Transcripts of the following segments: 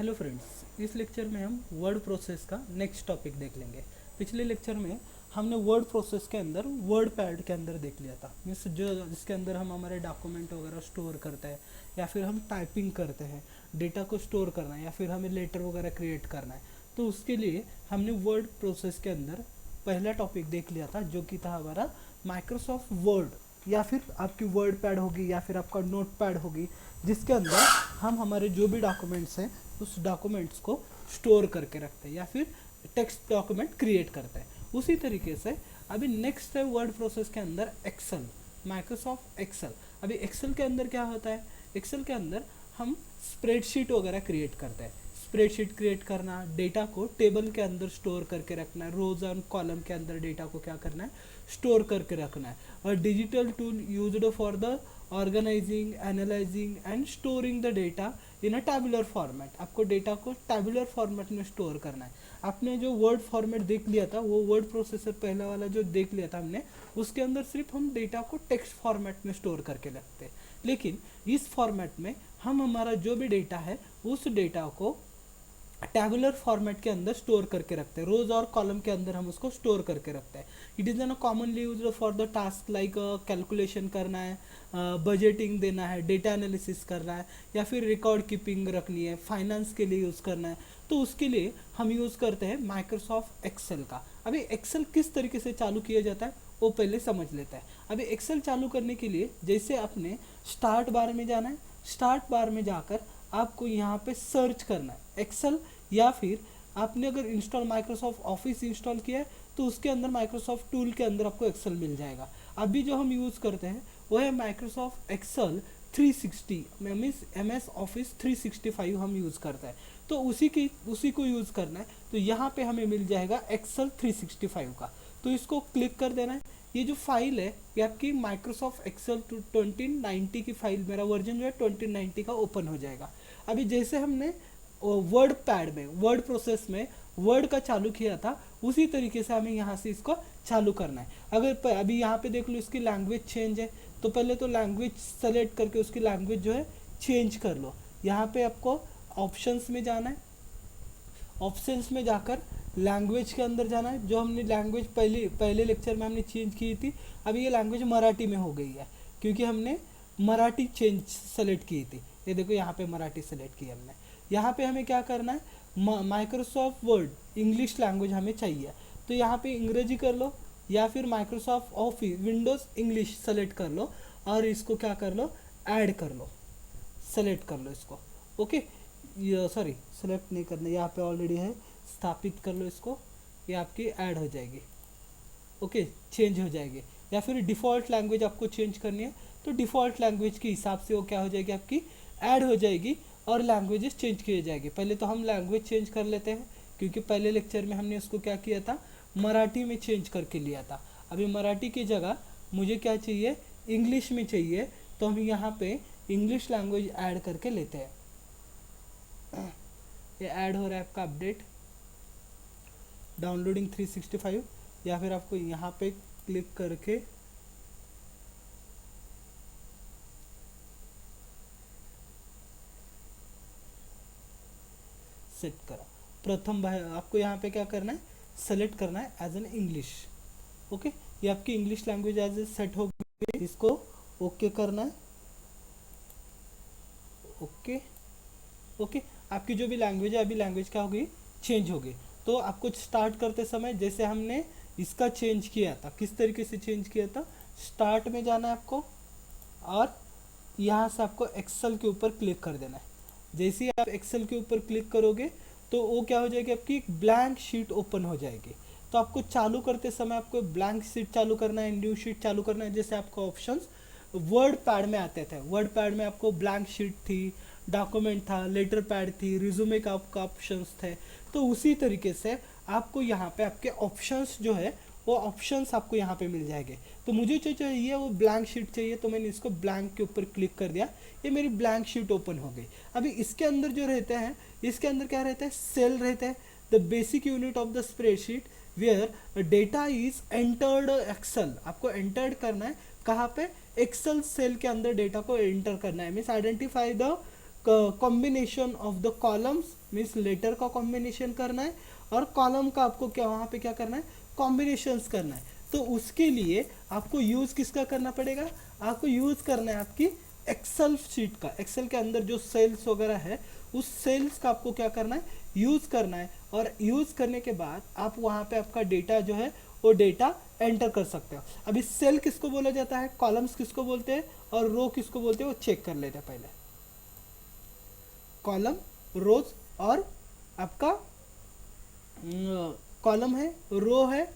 Hello friends, इस lecture में हम वर्ड प्रोसेस का नेक्स्ट टॉपिक देख लेंगे। पिछले लेक्चर में हमने वर्ड प्रोसेस के अंदर वर्ड पैड के अंदर देख लिया था, मीन्स जो जिसके अंदर हम हमारे डॉक्यूमेंट वगैरह स्टोर करते हैं या फिर हम टाइपिंग करते हैं, डेटा को स्टोर करना है या फिर हमें लेटर वगैरह क्रिएट करना है। तो उसके लिए हमने वर्ड प्रोसेस के अंदर पहला टॉपिक देख लिया था, जो कि था हमारा माइक्रोसॉफ्ट वर्ड, या फिर आपकी वर्ड पैड होगी या फिर आपका नोट पैड होगी, जिसके अंदर हम हमारे जो भी डॉक्यूमेंट्स हैं उस डॉक्यूमेंट्स को स्टोर करके रखते हैं या फिर टेक्स्ट डॉक्यूमेंट क्रिएट करते हैं। उसी तरीके से अभी नेक्स्ट है वर्ड प्रोसेस के अंदर एक्सेल, माइक्रोसॉफ्ट एक्सेल। अभी एक्सेल के अंदर क्या होता है, एक्सेल के अंदर हम स्प्रेडशीट वगैरह क्रिएट करते हैं। स्प्रेडशीट क्रिएट करना, डेटा को टेबल के अंदर स्टोर करके रखना है, रोज एंड कॉलम के अंदर डेटा को क्या करना है, स्टोर करके रखना है। और digital tool used for the organising, analysing and storing the data in a tabular format. आपको डेटा को टैबुलर फॉर्मेट में स्टोर करना है। आपने जो वर्ड फॉर्मेट देख लिया था, वो वर्ड प्रोसेसर पहला वाला जो देख लिया था हमने, उसके अंदर सिर्फ हम डेटा को टेक्स्ट फॉर्मेट में स्टोर करके रखते हैं। लेकिन इस फॉर्मेट में हम हमारा जो भी डेटा है उस डेटा को टैबुलर फॉर्मेट के अंदर स्टोर करके रखते हैं, रोज और कॉलम के अंदर हम उसको स्टोर करके रखते हैं। It is an commonly used for the task like calculation करना है, बजटिंग देना है, डेटा एनालिसिस करना है, या फिर रिकॉर्ड कीपिंग रखनी है, फाइनेंस के लिए यूज़ करना है। तो उसके लिए हम यूज़ करते हैं माइक्रोसॉफ्ट एक्सेल का। अभी एक्सेल किस तरीके से चालू किया जाता है वो पहले समझ लेता है। अभी एक्सेल चालू करने के लिए जैसे आपने स्टार्ट बार में जाना है, स्टार्ट बार में जाकर आपको यहाँ पे सर्च करना है एक्सेल, या फिर आपने अगर इंस्टॉल माइक्रोसॉफ्ट ऑफिस इंस्टॉल किया है तो उसके अंदर माइक्रोसॉफ्ट टूल के अंदर आपको एक्सेल मिल जाएगा। अभी जो हम यूज़ करते हैं वो है Microsoft Excel 360, means MS Office 365 हम यूज़ करते हैं। तो उसी को यूज़ करना है। तो यहाँ पे हमें मिल जाएगा एक्सेल 365 का, तो इसको क्लिक कर देना है। ये जो फाइल है ये आपकी माइक्रोसॉफ्ट एक्सेल 2090 की फाइल, मेरा वर्जन जो है 2090 का ओपन हो जाएगा। अभी जैसे हमने वर्ड पैड में, वर्ड प्रोसेस में वर्ड का चालू किया था, उसी तरीके से हमें यहाँ से इसको चालू करना है। अगर अभी यहाँ पे देख लो इसकी लैंग्वेज चेंज है, तो पहले तो लैंग्वेज सेलेक्ट करके उसकी लैंग्वेज जो है चेंज कर लो। यहाँ पे आपको ऑप्शंस में जाना है, ऑप्शंस में जाकर लैंग्वेज के अंदर जाना है। जो हमने लैंग्वेज पहले लेक्चर में हमने चेंज की थी, अभी ये लैंग्वेज मराठी में हो गई है, क्योंकि हमने मराठी चेंज सेलेक्ट की थी। ये देखो यहाँ पे मराठी सेलेक्ट की हमने। यहाँ पे हमें क्या करना है, माइक्रोसॉफ्ट वर्ड इंग्लिश लैंग्वेज हमें चाहिए, तो यहाँ पे अंग्रेजी कर लो, या फिर Microsoft office Windows English select कर लो और इसको क्या कर लो, ऐड कर लो, सेलेक्ट कर लो इसको। ओके, ये सॉरी सेलेक्ट नहीं करना, यहाँ पे ऑलरेडी है, स्थापित कर लो इसको, ये आपकी ऐड हो जाएगी। ओके, चेंज हो जाएगी। या फिर डिफ़ॉल्ट लैंग्वेज आपको चेंज करनी है तो डिफ़ॉल्ट लैंग्वेज के हिसाब से वो क्या हो जाएगी, आपकी ऐड हो जाएगी और लैंग्वेजेस चेंज किए जाएंगे। पहले तो हम लैंग्वेज चेंज कर लेते हैं, क्योंकि पहले लेक्चर में हमने उसको क्या किया था, मराठी में चेंज करके लिया था। अभी मराठी की जगह मुझे क्या चाहिए, इंग्लिश में चाहिए, तो हम यहाँ पे इंग्लिश लैंग्वेज ऐड करके लेते हैं। ये ऐड हो रहा है आपका अपडेट डाउनलोडिंग 365, या फिर आपको यहाँ पे क्लिक करके सेट करा। प्रथम आपको यहाँ पे क्या करना है, सेलेक्ट करना है एज एन इंग्लिश। ओके, ये आपकी English language as a set हो गई, इसको ओके करना है। ओके ओके, आपकी जो भी लैंग्वेज है, अभी लैंग्वेज क्या हो गई, चेंज हो गई। तो आपको स्टार्ट करते समय जैसे हमने इसका चेंज किया था, किस तरीके से चेंज किया था, स्टार्ट में जाना है आपको और यहाँ से आपको एक्सेल के ऊपर क्लिक कर देना है। जैसे ही आप एक्सेल के ऊपर क्लिक करोगे तो वो क्या हो जाएगी, आपकी एक ब्लैंक शीट ओपन हो जाएगी। तो आपको चालू करते समय आपको ब्लैंक शीट चालू करना है, न्यू शीट चालू करना है। जैसे आपको ऑप्शंस वर्ड पैड में आते थे, वर्ड पैड में आपको ब्लैंक शीट थी, डॉक्यूमेंट था, लेटर पैड थी, रिज्यूमे का आपका ऑप्शंस थे। तो उसी तरीके से आपको यहाँ पे आपके ऑप्शंस जो है वो ऑप्शंस आपको यहाँ पे मिल जाएंगे। तो मुझे जो चाहिए वो ब्लैंक शीट चाहिए, तो मैंने इसको ब्लैंक के ऊपर क्लिक कर दिया, ये मेरी ब्लैंक शीट ओपन हो गई। अभी इसके अंदर जो रहते हैं, इसके अंदर क्या रहता है, सेल रहता है, the basic unit of the spreadsheet where data is entered Excel. आपको एंटर्ड करना है कहाँ पे, एक्सेल सेल के अंदर डेटा को एंटर करना है। Means identify the combination of the columns, means letter का कॉम्बिनेशन करना है और कॉलम का आपको क्या वहाँ पे क्या करना है, कॉम्बिनेशंस करना है। तो उसके लिए आपको यूज़ किसका करना पड़ेगा, आपको यूज़ करना है आपकी एक्सेल शीट का। एक्सेल के अंदर जो सेल्स वगैरह है उस सेल्स का आपको क्या करना है, यूज़ करना है। और यूज़ करने के बाद आप वहाँ पे आपका डेटा जो है वो डेटा एंटर कर सकते हो। अभी सेल किसको बोला जाता है, कॉलम्स किसको बोलते हैं और रो किसको बोलते हैं, वो चेक कर लेते हैं पहले। कॉलम, रोज और आपका कॉलम है, रो है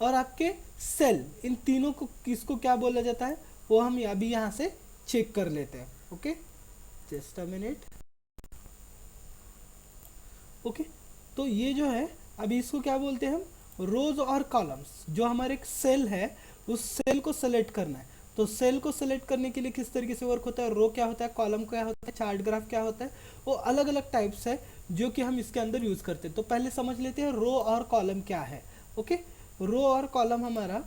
और आपके सेल, इन तीनों को किसको क्या बोला जाता है वो हम अभी यहाँ से चेक कर लेते हैं। Okay, just a minute. Okay, तो ये जो है अभी इसको क्या बोलते हैं हम, रोज और कॉलम्स। जो हमारे एक सेल है उस सेल को सेलेक्ट करना है। तो सेल को सेलेक्ट करने के लिए किस तरीके से वर्क होता है, रो क्या होता है, कॉलम क्या होता है, चार्ट ग्राफ क्या होता है, वो अलग अलग टाइप्स है जो कि हम इसके अंदर यूज करते हैं। तो पहले समझ लेते हैं रो और कॉलम क्या है। ओके, रो और कॉलम हमारा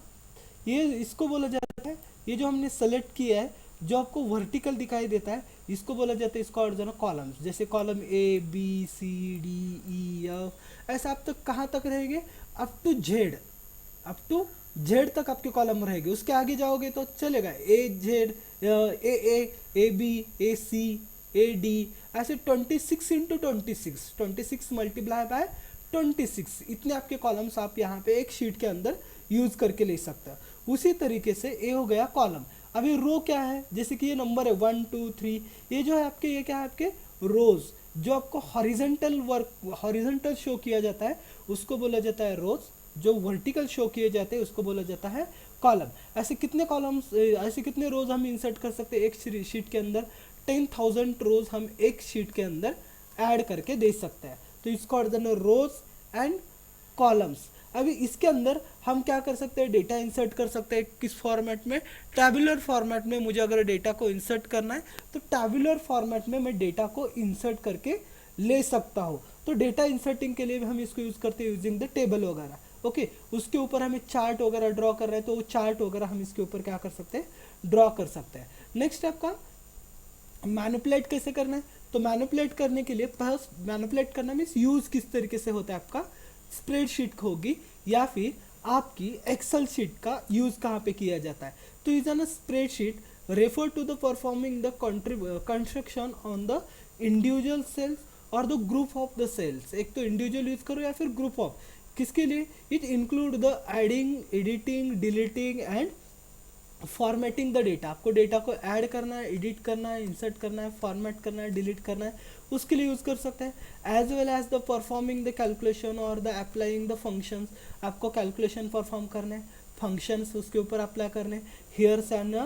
ये इसको बोला जाता है, ये जो हमने सेलेक्ट किया है जो आपको वर्टिकल दिखाई देता है इसको बोला जाता है, इसको और जो ना कॉलम्स, जैसे column A B C D E F, ऐसा आप तक कहाँ तक रहेंगे, up to Z, up to Z तक आपके कॉलम रहेंगे। उसके आगे जाओगे तो चलेगा A Z, A B, A C, A D, ऐसे 26 इंटू 26, 26 मल्टीप्लाई बाय 26, इतने आपके कॉलम्स आप यहाँ पे एक शीट के अंदर यूज करके ले सकते हो। उसी तरीके से ए हो गया कॉलम। अभी रो क्या है, जैसे कि ये नंबर है 1 2 3, ये जो है आपके, ये क्या है आपके रोज, जो आपको हॉरिजेंटल वर्क, हॉरिजेंटल शो किया जाता है उसको बोला जाता है रोज, जो वर्टिकल शो किए जाते हैं उसको बोला जाता है कॉलम। ऐसे कितने कॉलम्स, ऐसे कितने रोज हम इंसर्ट कर सकते हैं एक शीट के अंदर, 10,000 रोज हम एक शीट के अंदर ऐड करके दे सकते हैं। तो इसको रोज एंड कॉलम्स। अभी इसके अंदर हम क्या कर सकते हैं, डेटा इंसर्ट कर सकते हैं। किस फॉर्मेट में, टैबुलर फॉर्मेट में। मुझे अगर डेटा को इंसर्ट करना है तो टैबुलर फॉर्मेट में मैं डेटा को इंसर्ट करके ले सकता हूँ। तो डेटा इंसर्टिंग के लिए भी हम इसको यूज़ करते हैं यूजिंग द टेबल वगैरह। ओके, उसके ऊपर हमें चार्ट वगैरह ड्रॉ कर रहे हैं तो वो चार्ट वगैरह हम इसके ऊपर क्या कर सकते हैं, ड्रॉ कर सकते हैं। नेक्स्ट आपका मैनिपुलेट कैसे करना है, तो मैनिपुलेट करने के लिए फर्स्ट, मैनिपुलेट करना मीन्स यूज किस तरीके से होता है, आपका स्प्रेडशीट होगी या फिर आपकी एक्सेल शीट का यूज कहाँ पे किया जाता है। तो is an spreadsheet refer to the performing the construction on the individual cells और the group of the cells. एक तो इंडिविजुअल यूज करो या फिर ग्रुप ऑफ, किसके लिए, it include the adding, editing, deleting and formatting the data. आपको data को ऐड करना है, एडिट करना है, इंसर्ट करना है, फॉर्मेट करना है, डिलीट करना है, उसके लिए यूज़ कर सकते हैं। As well as the performing the calculation और द अप्लाइंग द फंक्शंस। आपको कैलकुलेशन परफॉर्म करना है, फंक्शंस उसके ऊपर अप्लाई करने, here's and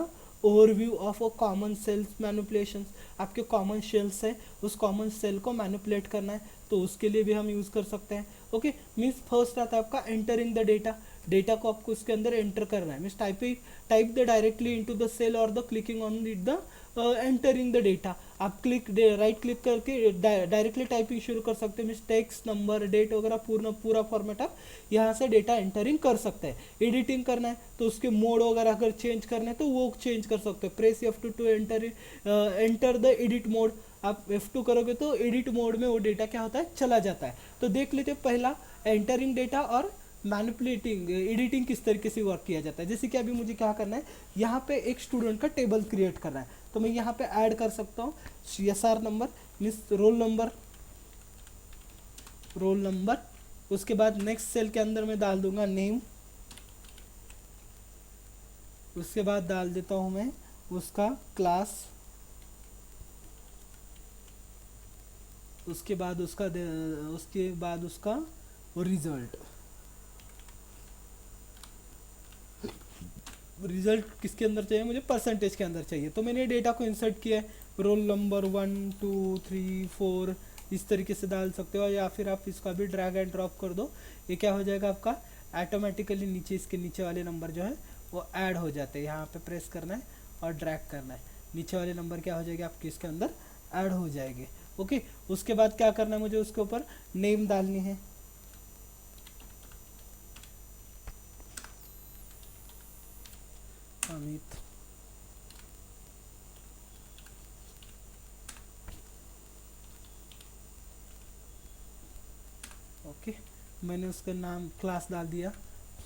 overview of a common cells manipulations. आपके कॉमन सेल्स है, उस कॉमन सेल को मैनिपुलेट करना है तो उसके लिए भी हम यूज़ कर सकते हैं। ओके, मीन्स फर्स्ट आता है आपका एंटरिंग द डेटा। डेटा को आपको उसके अंदर एंटर करना है, means type the directly into the cell और the clicking on it the entering the data. आप राइट क्लिक करके डायरेक्टली टाइपिंग शुरू कर सकते हैं, मीन्स टेक्स्ट, नंबर, डेट वगैरह पूरा फॉर्मेट आप यहाँ से डेटा एंटरिंग कर सकते हैं। एडिटिंग करना है तो उसके मोड वगैरह अगर चेंज करना है तो वो चेंज कर सकते हैं। Press F2 to enter the edit mode. आप F2 करोगे तो एडिट मोड में वो डेटा क्या होता है, चला जाता है। तो देख लेते हैं पहला एंटरिंग डेटा और मैनिपुलेटिंग, एडिटिंग किस तरीके से वर्क किया जाता है। जैसे कि अभी मुझे क्या करना है, यहाँ पे एक स्टूडेंट का टेबल क्रिएट करना है तो मैं यहाँ पे ऐड कर सकता हूँ CSR number, means roll number. उसके बाद नेक्स्ट सेल के अंदर मैं डाल दूंगा नेम। उसके बाद डाल देता हूँ मैं उसका क्लास। उसके बाद उसका रिजल्ट। रिजल्ट किसके अंदर चाहिए मुझे, परसेंटेज के अंदर चाहिए। तो मैंने डेटा को इंसर्ट किया है, रोल नंबर 1 2 3 4 इस तरीके से डाल सकते हो, या फिर आप इसका भी ड्रैग एंड ड्रॉप कर दो। ये क्या हो जाएगा आपका, ऑटोमेटिकली नीचे इसके नीचे वाले नंबर जो है वो ऐड हो जाते हैं। यहाँ पे प्रेस करना है और ड्रैग करना है, नीचे वाले नंबर क्या हो जाएगा आपके इसके अंदर ऐड हो जाएंगे। ओके, उसके बाद क्या करना है मुझे, उसके ऊपर नेम डालनी है। अमित। मैंने उसका नाम क्लास डाल दिया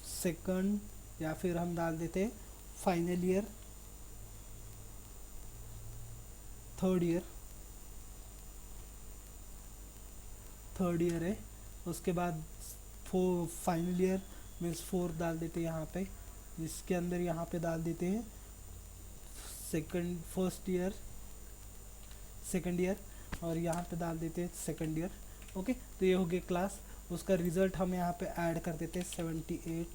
सेकंड, या फिर हम डाल देते फाइनल ईयर, थर्ड ईयर है। उसके बाद फाइनल ईयर मीन्स फोर्थ डाल देते हैं यहाँ पे। इसके अंदर यहाँ पे डाल देते हैं सेकंड ईयर, और यहाँ पे डाल देते हैं सेकंड ईयर। ओके, तो ये हो गया क्लास। उसका रिजल्ट हम यहाँ पे ऐड कर देते हैं 78।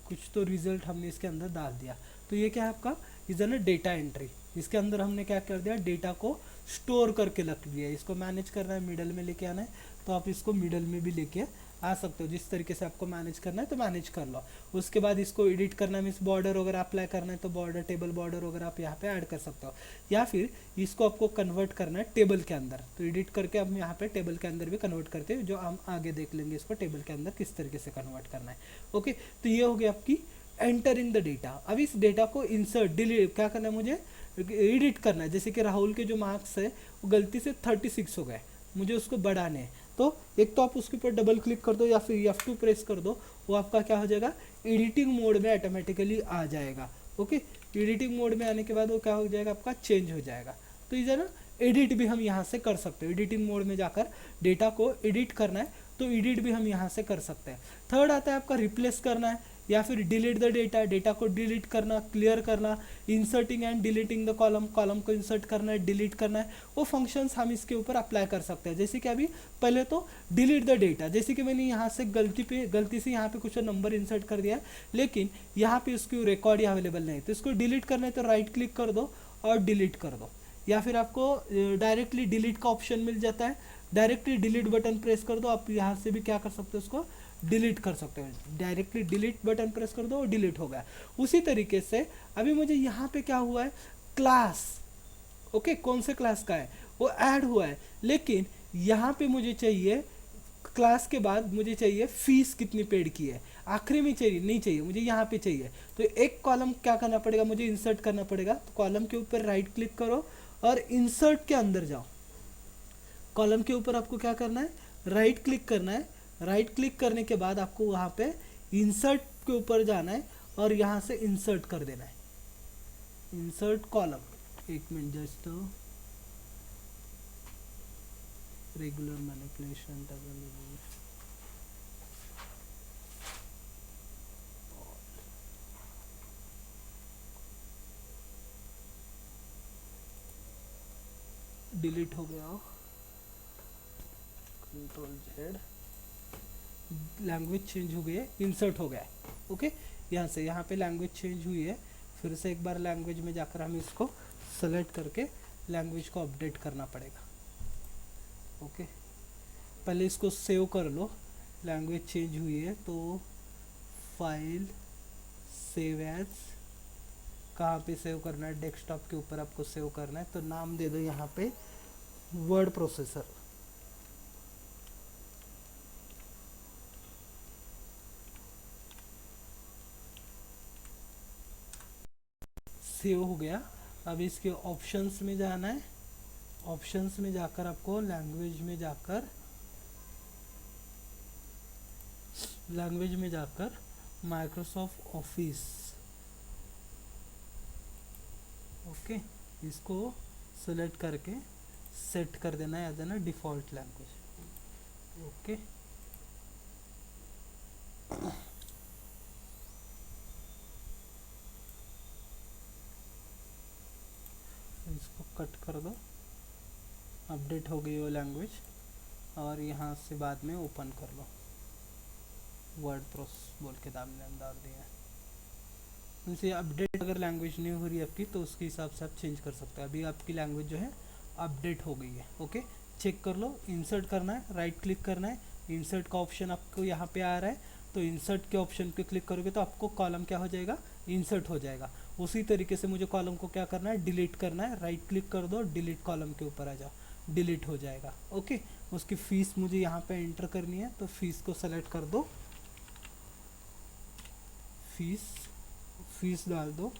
कुछ तो रिजल्ट हमने इसके अंदर डाल दिया। तो ये क्या है आपका, इज ना डेटा एंट्री। इसके अंदर हमने क्या कर दिया, डेटा को स्टोर करके रख दिया। इसको मैनेज करना है, मिडल में लेके आना है, तो आप इसको मिडल में भी लेके आ सकते हो। जिस तरीके से आपको मैनेज करना है तो मैनेज कर लो। उसके बाद इसको एडिट करना है, मीन्स बॉर्डर वगैरह अप्लाई करना है तो बॉर्डर, टेबल बॉर्डर वगैरह आप यहाँ पे ऐड कर सकते हो। या फिर इसको आपको कन्वर्ट करना है टेबल के अंदर, तो एडिट करके हम यहाँ पे टेबल के अंदर भी कन्वर्ट करते हैं, जो हम आगे देख लेंगे इसको टेबल के अंदर किस तरीके से कन्वर्ट करना है। ओके, तो ये हो गया आपकी एंटरिंग द डेटा। अब इस डेटा को इंसर्ट, डिलीट क्या करना है, मुझे एडिट करना है। जैसे कि राहुल के जो मार्क्स है वो गलती से 36 हो गए, मुझे उसको बढ़ाने हैं। तो एक तो आप उसके ऊपर डबल क्लिक कर दो या फिर F2 प्रेस कर दो, वो आपका क्या हो जाएगा, एडिटिंग मोड में ऑटोमेटिकली आ जाएगा। ओके, एडिटिंग मोड में आने के बाद वो क्या हो जाएगा, आपका चेंज हो जाएगा। तो इधर ना एडिट भी हम यहाँ से कर सकते हो। एडिटिंग मोड में जाकर डेटा को एडिट करना है तो एडिट भी हम यहाँ से कर सकते हैं। थर्ड आता है आपका रिप्लेस करना है, या फिर डिलीट द डेटा, डेटा को डिलीट करना, क्लियर करना, inserting and deleting the column, column को इंसर्ट करना है, डिलीट करना है। वो फंक्शंस हम इसके ऊपर अप्लाई कर सकते हैं। जैसे कि अभी पहले तो डिलीट द डेटा, जैसे कि मैंने यहाँ से गलती से यहाँ पे कुछ नंबर इंसर्ट कर दिया, लेकिन यहाँ पे उसकी रिकॉर्ड ही अवेलेबल नहीं, तो इसको डिलीट करना है तो राइट क्लिक कर दो और डिलीट कर दो। या फिर आपको डायरेक्टली डिलीट का ऑप्शन मिल जाता है, डायरेक्टली डिलीट बटन प्रेस कर दो, आप यहाँ से भी क्या कर सकते हो, उसको डिलीट कर सकते हो। डायरेक्टली डिलीट बटन प्रेस कर दो और डिलीट हो गया। उसी तरीके से अभी मुझे यहाँ पे क्या हुआ है, क्लास, ओके, कौन से क्लास का है वो ऐड हुआ है, लेकिन यहाँ पे मुझे चाहिए क्लास के बाद मुझे चाहिए फीस कितनी पेड की है, आखिरी में चाहिए नहीं चाहिए, मुझे यहाँ पे चाहिए। तो एक कॉलम क्या करना पड़ेगा, मुझे इंसर्ट करना पड़ेगा। तो कॉलम के ऊपर राइट क्लिक करो और इंसर्ट के अंदर जाओ। कॉलम के ऊपर आपको क्या करना है, राइट क्लिक करना है। राइट क्लिक करने के बाद आपको वहाँ पे इंसर्ट के ऊपर जाना है और यहाँ से इंसर्ट कर देना है, इंसर्ट कॉलम। एक minute, just regular manipulation delete हो गया, Ctrl+Z, लैंग्वेज चेंज हो गई है, इंसर्ट हो गया है। ओके, यहाँ से यहाँ पे लैंग्वेज चेंज हुई है। फिर से एक बार लैंग्वेज में जाकर हम इसको सेलेक्ट करके लैंग्वेज को अपडेट करना पड़ेगा। ओके, पहले इसको सेव कर लो, लैंग्वेज चेंज हुई है तो फाइल, सेव एज, कहाँ पे सेव करना है, डेस्कटॉप के ऊपर आपको सेव करना है। तो नाम दे दो यहाँ पे वर्ड प्रोसेसर। सेव हो गया। अब इसके ऑप्शंस में जाना है, ऑप्शंस में जाकर आपको लैंग्वेज में जाकर माइक्रोसॉफ्ट ऑफिस, ओके, इसको सेलेक्ट करके सेट कर देना है as an default language. Okay, इसको कट कर दो, अपडेट हो गई वो लैंग्वेज। और यहाँ से बाद में ओपन कर लो, वर्ड प्रोसेस बोल के डाल दिया है। उनसे अपडेट अगर लैंग्वेज नहीं हो रही आपकी तो उसके हिसाब से आप चेंज कर सकते हो। अभी आपकी लैंग्वेज जो है अपडेट हो गई है। ओके, चेक कर लो। इंसर्ट करना है, राइट क्लिक करना है, इंसर्ट का ऑप्शन आपको यहाँ पे आ रहा है, तो इंसर्ट के ऑप्शन पे क्लिक करोगे तो आपको कॉलम क्या हो जाएगा, इंसर्ट हो जाएगा। उसी तरीके से मुझे कॉलम को क्या करना है, डिलीट करना है। राइट क्लिक कर दो, डिलीट कॉलम के ऊपर आ जाओ, डिलीट हो जाएगा। ओके, उसकी फ़ीस मुझे यहाँ पे एंटर करनी है, तो फीस को सेलेक्ट कर दो, फीस डाल दो।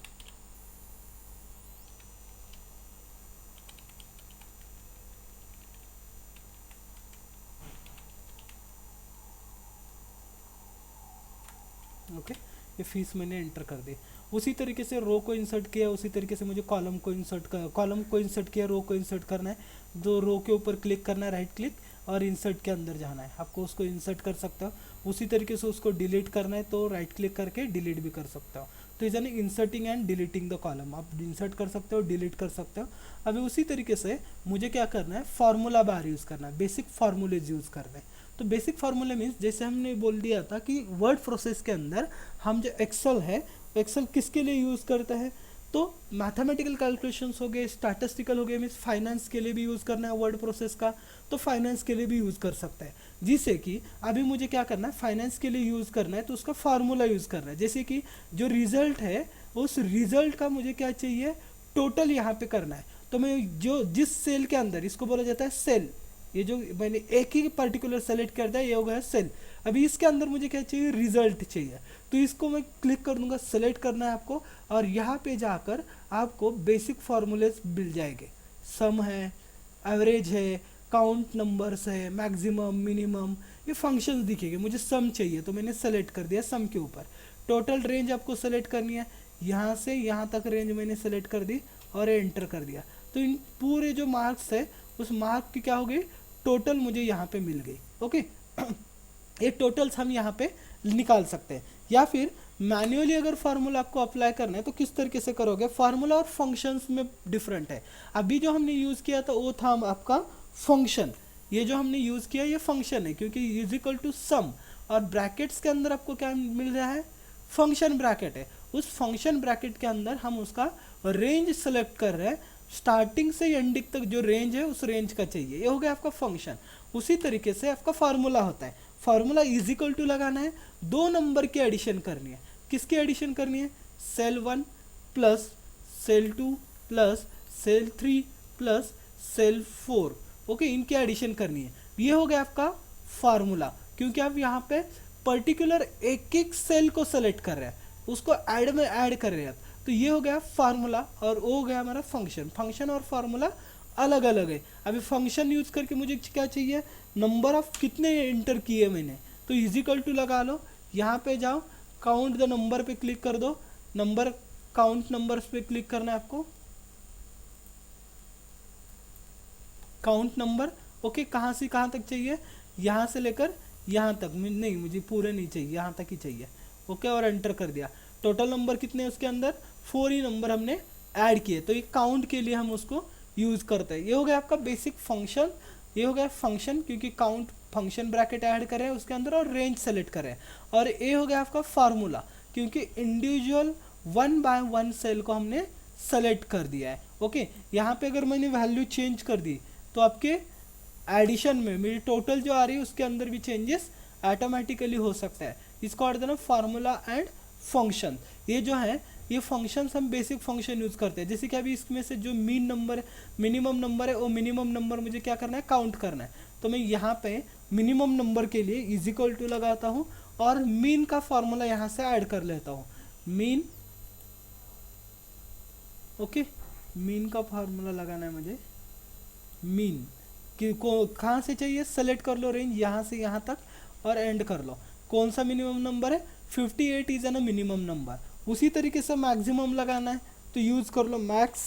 ये फीस मैंने एंटर कर दी। उसी तरीके से रो को इंसर्ट किया, उसी तरीके से मुझे कॉलम को इंसर्ट किया, रो को इंसर्ट करना है, दो रो के ऊपर क्लिक करना है, राइट क्लिक, और इंसर्ट के अंदर जाना है, आपको उसको इंसर्ट कर सकते हो। उसी तरीके से उसको डिलीट करना है तो राइट क्लिक करके डिलीट भी कर सकते हो। तो is N inserting and deleting the column, आप इंसर्ट कर सकते हो, डिलीट कर सकते हो। अभी उसी तरीके से मुझे क्या करना है, फार्मूला बार यूज़ करना है, बेसिक फार्मूलेज यूज़ करना है। तो बेसिक फार्मूले मीन्स जैसे हमने बोल दिया था कि वर्ड प्रोसेस के अंदर हम जो एक्सेल है, एक्सेल किसके लिए यूज़ करते हैं, तो मैथमेटिकल कैलकुलेशंस हो गए, स्टैटिस्टिकल हो गए, मीन्स फाइनेंस के लिए भी यूज़ करना है वर्ड प्रोसेस का, तो फाइनेंस के लिए भी यूज़ कर सकते हैं। जिससे कि अभी मुझे क्या करना है, फाइनेंस के लिए यूज़ करना है तो उसका फार्मूला यूज़ करना है। जैसे कि जो रिजल्ट है उस रिजल्ट का मुझे क्या चाहिए, टोटल यहाँ पे करना है। तो मैं जो जिस सेल के अंदर, इसको बोला जाता है सेल, ये जो मैंने एक ही पर्टिकुलर सेलेक्ट कर दिया ये हो गया सेल। अभी इसके अंदर मुझे क्या चाहिए, रिजल्ट चाहिए, तो इसको मैं क्लिक कर दूंगा, सेलेक्ट करना है आपको, और यहाँ पे जाकर आपको बेसिक फार्मूलेज मिल जाएंगे। सम है, एवरेज है, काउंट नंबर्स है, मैक्सिमम, मिनिमम, ये फंक्शंस दिखेंगे। मुझे सम चाहिए तो मैंने सेलेक्ट कर दिया सम के ऊपर। टोटल रेंज आपको सेलेक्ट करनी है, यहाँ से यहाँ तक रेंज मैंने सेलेक्ट कर दी और एंटर कर दिया। तो इन पूरे जो मार्क्स है उस मार्क की क्या हो गई, टोटल मुझे यहाँ पे मिल गई। ओके ये टोटल्स हम यहाँ पे निकाल सकते हैं। या फिर मैन्युअली अगर फार्मूला आपको अप्लाई करना है तो किस तरीके से करोगे, फार्मूला और फंक्शंस में डिफरेंट है। अभी जो हमने यूज़ किया था वो था आपका फंक्शन, ये जो हमने यूज़ किया ये फंक्शन है, क्योंकि इज इक्वल टू सम, और ब्रैकेट्स के अंदर आपको क्या मिल रहा है, फंक्शन ब्रैकेट है। उस फंक्शन ब्रैकेट के अंदर हम उसका रेंज सेलेक्ट कर रहे हैं, स्टार्टिंग से एंडिंग तक जो रेंज है उस रेंज का चाहिए, ये हो गया आपका फंक्शन। उसी तरीके से आपका फार्मूला होता है, फार्मूला इज इक्वल टू लगाना है, दो नंबर की एडिशन करनी है। किसकी एडिशन करनी है, cell 1 plus cell 2 plus cell 3 plus cell 4, okay, इनकी एडिशन करनी है। ये हो गया आपका फार्मूला, क्योंकि आप यहाँ पे पर्टिकुलर एक एक सेल को सेलेक्ट कर रहे हैं, उसको ऐड में ऐड कर रहे हैं। तो ये हो गया फार्मूला और वो हो गया हमारा फंक्शन। फंक्शन और फार्मूला अलग अलग है। अभी फंक्शन यूज करके मुझे क्या चाहिए, नंबर ऑफ कितने इंटर किए मैंने, तो इज इक्वल टू लगा लो, यहाँ पे जाओ, काउंट द नंबर पे क्लिक कर दो, नंबर काउंट नंबर्स पे क्लिक करना है आपको, काउंट नंबर, ओके, कहाँ से कहाँ तक चाहिए, यहाँ से लेकर यहाँ तक, नहीं मुझे पूरे नहीं चाहिए, यहाँ तक ही चाहिए, ओके, और एंटर कर दिया। टोटल नंबर कितने हैं उसके अंदर, 4 ही नंबर हमने ऐड किए, तो ये काउंट के लिए हम उसको यूज़ करते हैं। ये हो गया आपका बेसिक फंक्शन, ये हो गया फंक्शन, क्योंकि काउंट फंक्शन ब्रैकेट ऐड करें उसके अंदर और रेंज सेलेक्ट करें। और ये हो गया आपका फार्मूला, क्योंकि इंडिविजुअल 1 बाय 1 सेल को हमने सेलेक्ट कर दिया है। ओके, यहाँ पे अगर मैंने वैल्यू चेंज कर दी तो आपके एडिशन में मेरी टोटल जो आ रही है उसके अंदर भी चेंजेस ऑटोमेटिकली हो सकता है। इसको और देना फार्मूला एंड फंक्शन। ये जो है ये फंक्शंस हम बेसिक फंक्शन यूज़ करते हैं। जैसे कि अभी इसमें से जो मीन नंबर मिनिमम नंबर है वो मिनिमम नंबर मुझे क्या करना है, काउंट करना है। तो मैं यहाँ पे मिनिमम नंबर के लिए इज इक्वल टू लगाता हूँ और मीन का फॉर्मूला यहाँ से ऐड कर लेता हूँ, मीन, ओके, मीन का फार्मूला लगाना है मुझे, मीन कि कहाँ से चाहिए, सेलेक्ट कर लो रेंज यहाँ से यहाँ तक और एंड कर लो। कौन सा मिनिमम नंबर है, 58 इज एन मिनिमम नंबर। उसी तरीके से मैक्सिमम लगाना है तो यूज़ कर लो मैक्स,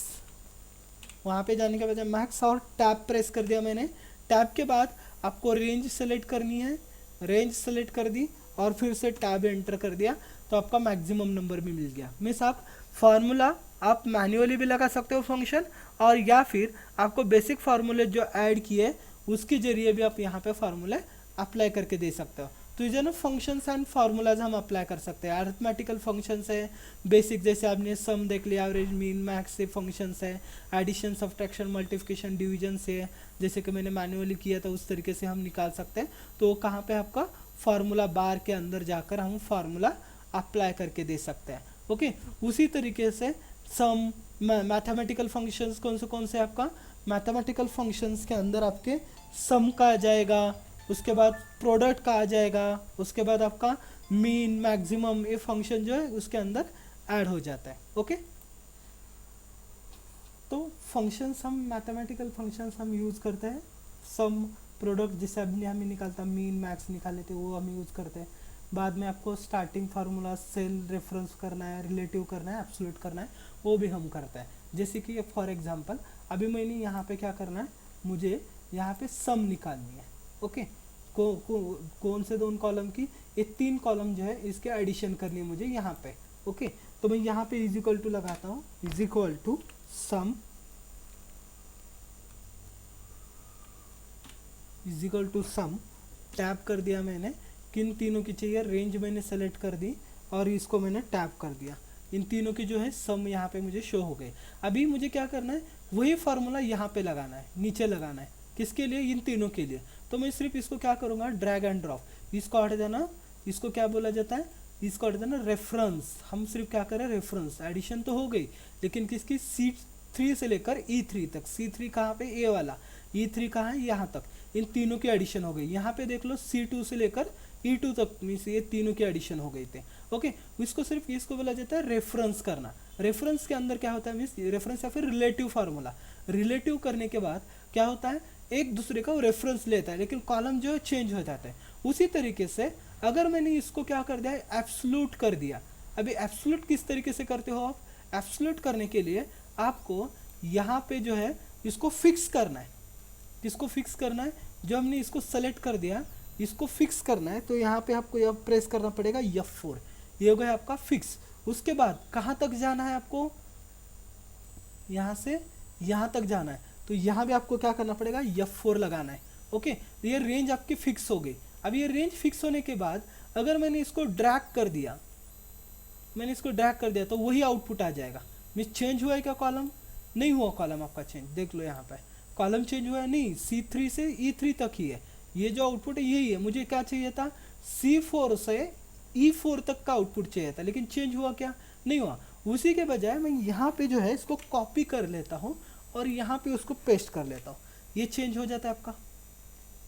वहाँ पे जाने के बाद मैक्स और टैब प्रेस कर दिया मैंने। टैब के बाद आपको रेंज सेलेक्ट करनी है, रेंज सेलेक्ट कर दी और फिर से टैब एंटर कर दिया तो आपका मैक्सिमम नंबर भी मिल गया। मीन्स आप फार्मूला आप मैन्युअली भी लगा सकते हो फंक्शन, और या फिर आपको बेसिक फार्मूले जो ऐड किए उसके जरिए भी आप यहाँ पे फार्मूले अप्लाई करके दे सकते हो। तो ये जो ना फंक्शंस एंड फार्मूलाज हम अप्लाई कर सकते हैं। अरिथमेटिकल फंक्शंस है बेसिक, जैसे आपने सम देख लिया, एवरेज, मीन, मैक्स से फंक्शंस है, एडिशन, सब्ट्रैक्शन, मल्टीप्लिकेशन, डिवीजन से जैसे कि मैंने मैन्युअली किया था उस तरीके से हम निकाल सकते हैं। तो कहाँ पे आपका फार्मूला बार के अंदर जाकर हम फार्मूला अप्लाई करके दे सकते हैं। ओके, उसी तरीके से सम, मैथमेटिकल फंक्शंस कौन से आपका मैथमेटिकल फंक्शंस के अंदर आपके सम का आ जाएगा, उसके बाद प्रोडक्ट का आ जाएगा, उसके बाद आपका मीन, मैक्सिमम, ये फंक्शन जो है उसके अंदर ऐड हो जाता है। ओके, तो फंक्शंस हम मैथमेटिकल फंक्शंस हम यूज़ करते हैं। सम, प्रोडक्ट, जिसे अभी हमें निकालता मीन, मैक्स निकाले थे वो हम यूज़ करते हैं। बाद में आपको स्टार्टिंग फार्मूला, सेल रेफरेंस करना है, रिलेटिव करना है, एब्सोल्यूट करना है, वो भी हम करते हैं। जैसे कि फॉर एग्जांपल अभी मैंने यहाँ पे क्या करना है, मुझे यहाँ पे सम निकालनी है। ओके, कौन से दोनों कॉलम की, ये 3 कॉलम जो है इसके एडिशन करनी है मुझे यहाँ पे। ओके, तो मैं यहाँ पे इज इक्वल टू लगाता हूँ, is equal to sum is equal to sum, tap कर दिया मैंने, किन तीनों की चाहिए रेंज मैंने सेलेक्ट कर दी और इसको मैंने टैप कर दिया, इन तीनों की जो है सम यहाँ पे मुझे शो हो गई। अभी मुझे क्या करना है, वही फार्मूला यहाँ पे लगाना है, नीचे लगाना है, किसके लिए, इन तीनों के लिए। तो मैं सिर्फ इसको क्या करूँगा, ड्रैग एंड ड्रॉप, इसको हट देना, इसको क्या बोला जाता है, इसको हट देना रेफरेंस। हम सिर्फ क्या करें, रेफरेंस, एडिशन तो हो गई लेकिन किसकी, C3 से लेकर E3 तक। C3 कहाँ पे, ए वाला, E3 कहाँ है, यहाँ तक, इन तीनों की एडिशन हो गई। यहाँ पे देख लो C2 से लेकर E2 तक मीन्स ये तीनों की एडिशन हो गई थे। ओके, इसको सिर्फ इसको बोला जाता है रेफरेंस करना। रेफरेंस के अंदर क्या होता है मीन्स रेफरेंस या फिर रिलेटिव फार्मूला। रिलेटिव करने के बाद क्या होता है, एक दूसरे का रेफरेंस लेता है लेकिन कॉलम जो है चेंज हो जाता है। उसी तरीके से अगर मैंने इसको क्या कर दिया, एब्सोल्यूट कर दिया। अभी एब्सोल्यूट किस तरीके से करते हो आप, एब्सोल्यूट करने के लिए आपको यहाँ पे जो है इसको फिक्स करना है। किसको फिक्स करना है, जो हमने इसको सेलेक्ट कर दिया इसको फिक्स करना है, तो यहाँ पे आपको यह प्रेस करना पड़ेगा F4, ये हो गया आपका फिक्स। उसके बाद कहाँ तक जाना है आपको, यहाँ से यहाँ तक जाना है, तो यहाँ भी आपको क्या करना पड़ेगा, F4 लगाना है। ओके, ये रेंज आपकी फिक्स हो गई। अब ये रेंज फिक्स होने के बाद अगर मैंने इसको ड्रैग कर दिया, तो वही आउटपुट आ जाएगा। मीन्स चेंज हुआ है क्या कॉलम, नहीं हुआ कॉलम आपका चेंज, देख लो यहाँ पे कॉलम चेंज हुआ है नहीं, C3 से E3 तक ही है, ये जो आउटपुट है यही है। मुझे क्या चाहिए था, C4 से E4 तक का आउटपुट चाहिए था, लेकिन चेंज हुआ क्या, नहीं हुआ। उसी के बजाय मैं यहाँ पे जो है इसको कॉपी कर लेता हूँ और यहाँ पे उसको पेस्ट कर लेता हूँ, ये चेंज हो जाता है आपका,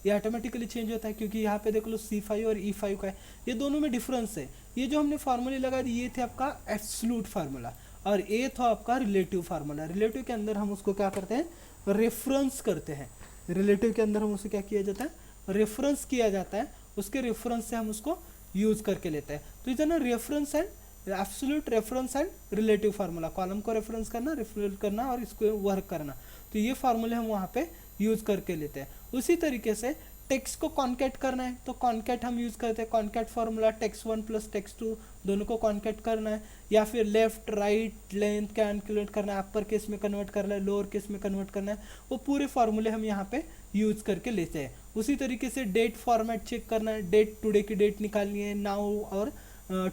ये ऑटोमेटिकली चेंज होता है क्योंकि यहाँ पे देख लो C5 और E5 का है, ये दोनों में डिफरेंस है। ये जो हमने फार्मूले लगा दिए, ये थे आपका एब्सोल्यूट फार्मूला और ये था आपका रिलेटिव फार्मूला। रिलेटिव के अंदर हम उसको क्या करते हैं, रेफरेंस करते हैं। रिलेटिव के अंदर हम उसे क्या किया जाता है, रेफरेंस किया जाता है, उसके रेफरेंस से हम उसको यूज करके लेते हैं। तो इधर ना reference and absolute, reference and relative formula, column को रेफरेंस करना, रिफरेंस करना और इसको वर्क करना, तो ये फार्मूले हम वहाँ पे यूज करके लेते हैं। उसी तरीके से टेक्स्ट को कॉन्कैट करना है तो कॉन्कैट हम यूज करते हैं, concat formula text1 plus text2 दोनों को कॉन्कैट करना है, या फिर लेफ्ट राइट लेंथ कैलकुलेट करना है, अपर केस में कन्वर्ट करना है, लोअर केस में कन्वर्ट करना है, वो पूरे फार्मूले हम यहाँ पे यूज करके लेते हैं। उसी तरीके से डेट फॉर्मेट चेक करना है, डेट टुडे की डेट निकालनी है, नाउ और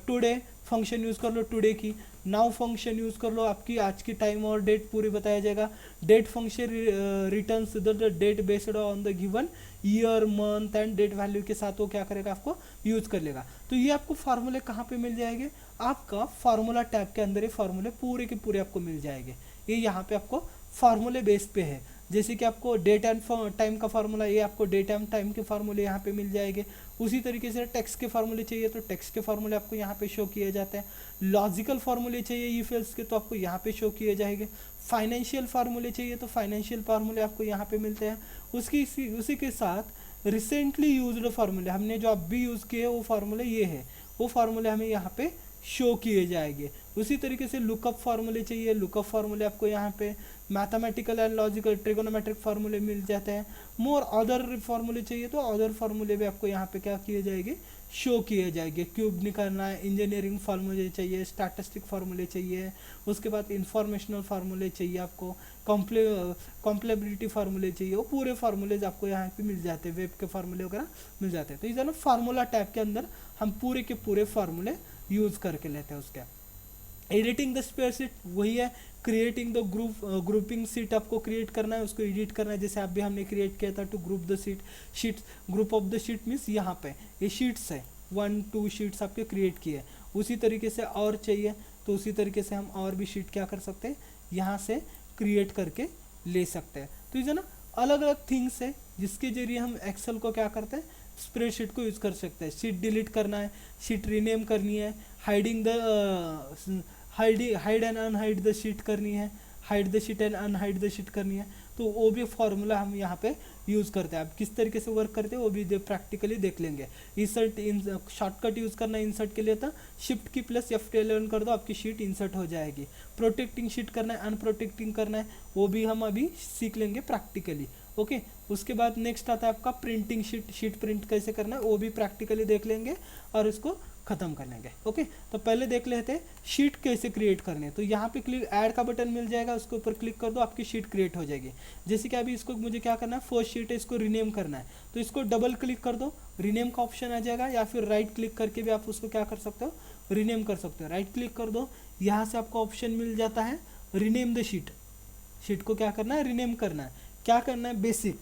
टुडे फंक्शन यूज़ कर लो, टुडे की नाउ फंक्शन यूज़ कर लो, आपकी आज की टाइम और डेट पूरी बताया जाएगा। Date function returns the date based on the given year month and date value के साथ वो क्या करेगा, आपको यूज़ कर लेगा। तो ये आपको फार्मूले कहाँ पे मिल जाएंगे, आपका फार्मूला टैब के अंदर ये फार्मूले पूरे के पूरे आपको मिल जाएंगे। ये यहाँ पे आपको फार्मूले बेस पे है, जैसे कि आपको डेट एंड टाइम का फार्मूला, ये आपको डेट एंड टाइम के फार्मूले यहाँ पे मिल जाएंगे। उसी तरीके से टेक्स्ट के फार्मूले चाहिए तो टेक्स्ट के फार्मूले आपको यहाँ पे शो किए जाते हैं। लॉजिकल फार्मूले चाहिए इफ एल्स के तो आपको यहाँ पे शो किए जाएंगे। फाइनेंशियल फार्मूले चाहिए तो फाइनेंशियल फार्मूले आपको यहाँ पे मिलते हैं। उसी के साथ रिसेंटली यूज्ड फार्मूले, हमने जो अब भी यूज़ किए वो फार्मूले ये है, वो फार्मूले हमें यहाँ पे शो किए जाएंगे। उसी तरीके से लुकअप फार्मूले चाहिए, लुकअप फार्मूले आपको यहाँ पे मैथमेटिकल एंड लॉजिकल ट्रिगोनोमेट्रिक फार्मूले मिल जाते हैं। मोर अदर फार्मूले चाहिए तो अदर फार्मूले भी आपको यहाँ पे क्या किए जाएंगे, शो किए जाएंगे। क्यूब निकालना है, इंजीनियरिंग फार्मूले चाहिए, स्टैटिस्टिक फार्मूले चाहिए, उसके बाद इंफॉर्मेशनल फार्मूले चाहिए, आपको कॉम्प्लेबिलिटी फार्मूले चाहिए, वो पूरे फार्मूलेज आपको यहाँ पे मिल जाते हैं, वेब के फार्मूले वगैरह मिल जाते हैं। तो इस फार्मूला टैब के अंदर हम पूरे के पूरे फार्मूले यूज़ करके लेते हैं। उसके एडिटिंग द स्प्रेडशीट वही है, क्रिएटिंग द ग्रुपिंग सीट आपको क्रिएट करना है, उसको एडिट करना है, जैसे आप भी हमने क्रिएट किया था to group the sheet group of the sheet means यहाँ पे ये शीट्स है, 1-2 शीट्स आपके क्रिएट किए। उसी तरीके से और चाहिए तो उसी तरीके से हम और भी शीट क्या कर सकते हैं, यहाँ से क्रिएट करके ले सकते हैं। तो ये ना अलग अलग थिंग्स है जिसके जरिए हम एक्सेल को क्या करते हैं, स्प्रेडशीट को यूज़ कर सकते हैं। शीट डिलीट करना है, शीट रीनेम करनी है, hide and unhide the sheet करनी है, hide the sheet and unhide the sheet करनी है। तो वो भी फॉर्मूला हम यहाँ पे यूज़ करते हैं। अब किस तरीके से वर्क करते हैं वो भी प्रैक्टिकली देख लेंगे। इंसर्ट शॉर्टकट यूज़ करना है इंसर्ट के लिए था, शिफ्ट की प्लस F11 कर दो, आपकी शीट इंसर्ट हो जाएगी। प्रोटेक्टिंग शीट करना है, अनप्रोटेक्टिंग करना है, वो भी हम अभी सीख लेंगे प्रैक्टिकली। ओके, उसके बाद नेक्स्ट आता है आपका प्रिंटिंग शीट। शीट प्रिंट कैसे करना है वो भी प्रैक्टिकली देख लेंगे और इसको खत्म कर लेंगे। ओके, तो पहले देख लेते हैं शीट कैसे क्रिएट करनी है। तो यहाँ पे क्लिक ऐड का बटन मिल जाएगा, उसके ऊपर क्लिक कर दो, आपकी शीट क्रिएट हो जाएगी। जैसे कि अभी इसको मुझे क्या करना है, फर्स्ट शीट है, इसको रीनेम करना है, तो इसको डबल क्लिक कर दो, रीनेम का ऑप्शन आ जाएगा, या फिर राइट क्लिक करके भी आप उसको क्या कर सकते हो, रीनेम कर सकते हो। राइट क्लिक कर दो, यहाँ से आपको ऑप्शन मिल जाता है रीनेम द शीट। शीट को क्या करना है, रीनेम करना है। क्या करना है, बेसिक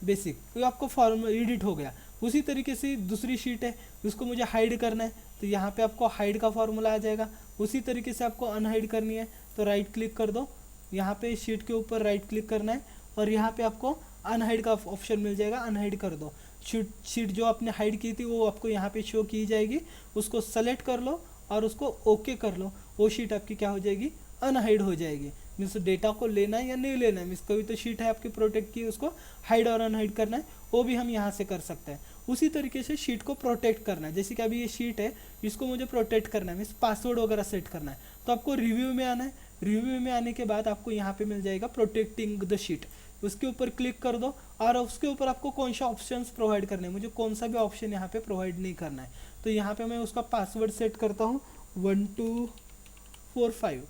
बेसिक, तो आपको फॉर्म एडिट हो गया। उसी तरीके से दूसरी शीट है, उसको मुझे हाइड करना है, तो यहाँ पे आपको हाइड का फॉर्मूला आ जाएगा। उसी तरीके से आपको अनहाइड करनी है, तो राइट क्लिक कर दो, यहाँ पे शीट के ऊपर राइट क्लिक करना है और यहाँ पे आपको अनहाइड का ऑप्शन मिल जाएगा, अनहाइड कर दो। शीट जो आपने हाइड की थी वो आपको यहाँ पे शो की जाएगी, उसको सेलेक्ट कर लो और उसको ओके कर लो, वो शीट आपकी क्या हो जाएगी, अनहाइड हो जाएगी। मीन्स डेटा को लेना है या नहीं लेना है, मीन्स कोई तो शीट है आपकी प्रोटेक्ट की, उसको हाइड और अनहाइड करना है, वो भी हम यहाँ से कर सकते हैं। उसी तरीके से शीट को प्रोटेक्ट करना है, जैसे कि अभी ये शीट है, इसको मुझे प्रोटेक्ट करना है, मीन्स पासवर्ड वगैरह सेट करना है, तो आपको रिव्यू में आना है। रिव्यू में आने के बाद आपको यहाँ पे मिल जाएगा प्रोटेक्टिंग द शीट, उसके ऊपर क्लिक कर दो और उसके ऊपर आपको कौन सा ऑप्शन प्रोवाइड करने हैं, मुझे कौन सा भी ऑप्शन यहाँ पे प्रोवाइड नहीं करना है। तो यहाँ पे मैं उसका पासवर्ड सेट करता हूँ 1245।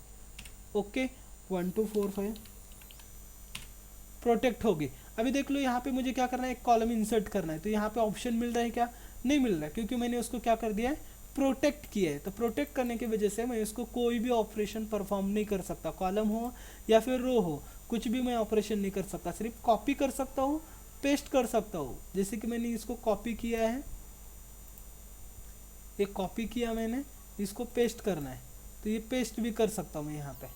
ओके, 1245 प्रोटेक्ट होगी। अभी देख लो यहाँ पे मुझे क्या करना है, एक कॉलम इंसर्ट करना है, तो यहाँ पे ऑप्शन मिल रहा है क्या, नहीं मिल रहा है, क्योंकि मैंने उसको क्या कर दिया है, प्रोटेक्ट किया है। तो प्रोटेक्ट करने की वजह से मैं इसको कोई भी ऑपरेशन परफॉर्म नहीं कर सकता, कॉलम हो या फिर रो हो, कुछ भी मैं ऑपरेशन नहीं कर सकता, सिर्फ कॉपी कर सकता हूँ, पेस्ट कर सकता हूँ। जैसे कि मैंने इसको कॉपी किया है, ये कॉपी किया मैंने, इसको पेस्ट करना है, तो ये पेस्ट भी कर सकता हूँ मैं यहाँ पे।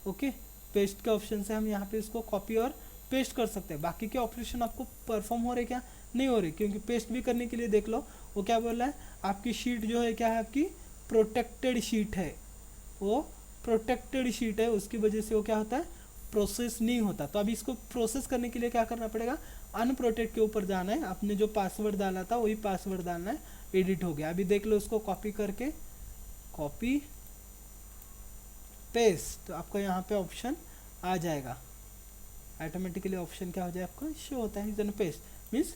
ओके, पेस्ट के ऑप्शन से हम यहाँ पे इसको कॉपी और पेस्ट कर सकते हैं। बाकी के ऑपरेशन आपको परफॉर्म हो रहे क्या, नहीं हो रहे, क्योंकि पेस्ट भी करने के लिए देख लो वो क्या बोल रहा है, आपकी शीट जो है क्या है, आपकी प्रोटेक्टेड शीट है, वो प्रोटेक्टेड शीट है, उसकी वजह से वो क्या होता है, प्रोसेस नहीं होता। तो अभी इसको प्रोसेस करने के लिए क्या करना पड़ेगा, अनप्रोटेक्ट के ऊपर जाना है, आपने जो पासवर्ड डाला था वही पासवर्ड डालना है, एडिट हो गया। अभी देख लो उसको कॉपी करके, कॉपी पेस्ट, तो आपको यहाँ पे ऑप्शन आ जाएगा, ऑटोमेटिकली ऑप्शन क्या हो जाए आपको शो होता है, जन पेस्ट। मीन्स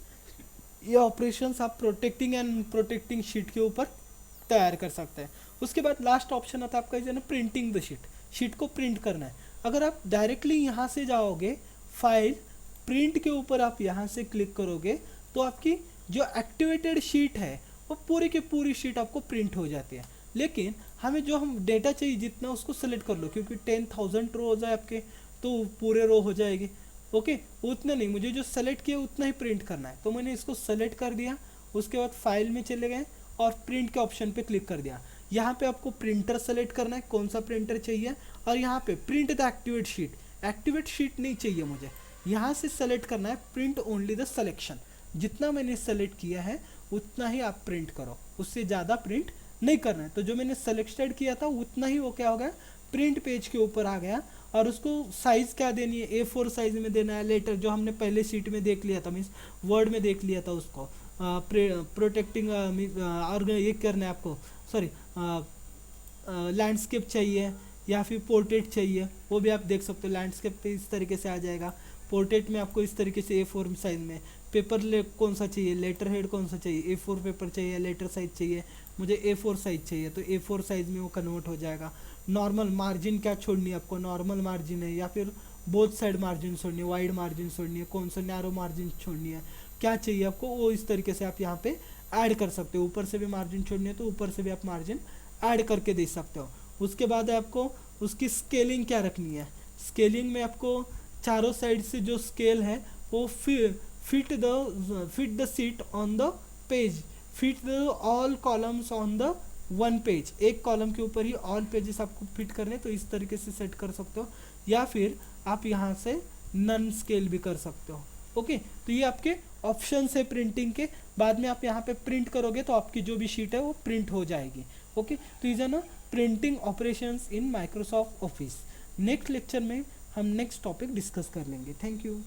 ये ऑपरेशंस आप प्रोटेक्टिंग एंड प्रोटेक्टिंग शीट के ऊपर तैयार कर सकते हैं। उसके बाद लास्ट ऑप्शन आता है आपका जो है प्रिंटिंग द शीट, शीट को प्रिंट करना है। अगर आप डायरेक्टली यहाँ से जाओगे फाइल प्रिंट के ऊपर, आप यहाँ से क्लिक करोगे तो आपकी जो एक्टिवेटेड शीट है वो पूरी की पूरी शीट आपको प्रिंट हो जाती है। लेकिन हमें जो हम डेटा चाहिए जितना उसको सेलेक्ट कर लो, क्योंकि 10,000 रोज है आपके, तो पूरे रो हो जाएगी। ओके, उतना नहीं, मुझे जो सेलेक्ट किया उतना ही प्रिंट करना है, तो मैंने इसको सेलेक्ट कर दिया। उसके बाद फाइल में चले गए और प्रिंट के ऑप्शन पे क्लिक कर दिया। यहाँ पे आपको प्रिंटर सेलेक्ट करना है, कौन सा प्रिंटर चाहिए, और यहाँ पे print the activate sheet, activate sheet नहीं चाहिए मुझे, यहाँ से सेलेक्ट करना है प्रिंट ओनली द सिलेक्शन, जितना मैंने सेलेक्ट किया है उतना ही आप प्रिंट करो, उससे ज़्यादा प्रिंट नहीं करना है। तो जो मैंने सेलेक्टेड किया था उतना ही वो क्या हो गया, प्रिंट पेज के ऊपर आ गया। और उसको साइज़ क्या देनी है, A4 साइज़ में देना है, लेटर जो हमने पहले शीट में देख लिया था, मीन्स वर्ड में देख लिया था, उसको प्रोटेक्टिंग और ये करना है आपको, सॉरी लैंडस्केप चाहिए या फिर पोर्ट्रेट चाहिए, वो भी आप देख सकते हो। लैंडस्केप पे इस तरीके से आ जाएगा, पोर्ट्रेट में आपको इस तरीके से A4 साइज में, पेपर कौन सा चाहिए, लेटर हेड कौन सा चाहिए, A4 पेपर चाहिए, लेटर साइज चाहिए, मुझे A4 साइज चाहिए, तो A4 साइज में वो कन्वर्ट हो जाएगा। नॉर्मल मार्जिन क्या छोड़नी है आपको, नॉर्मल मार्जिन है या फिर बोथ साइड मार्जिन छोड़नी है, वाइड मार्जिन छोड़नी है, कौन सा नैरो मार्जिन छोड़नी है, क्या चाहिए आपको, वो इस तरीके से आप यहाँ पे ऐड कर सकते हो। ऊपर से भी मार्जिन छोड़नी है तो ऊपर से भी आप मार्जिन ऐड करके दे सकते हो। उसके बाद आपको उसकी स्केलिंग क्या रखनी है, स्केलिंग में आपको चारों साइड से जो स्केल है वो fit the seat on the page, fit the all columns on the one page, एक कॉलम के ऊपर ही ऑल पेजेस आपको फिट करने, तो इस तरीके से सेट कर सकते हो, या फिर आप यहाँ से नन स्केल भी कर सकते हो। ओके, तो ये आपके ऑप्शन है प्रिंटिंग के, बाद में आप यहाँ पे प्रिंट करोगे तो आपकी जो भी शीट है वो प्रिंट हो जाएगी। ओके, तो इज ना printing operations in Microsoft office. Next lecture में हम नेक्स्ट टॉपिक डिस्कस कर लेंगे। Thank you.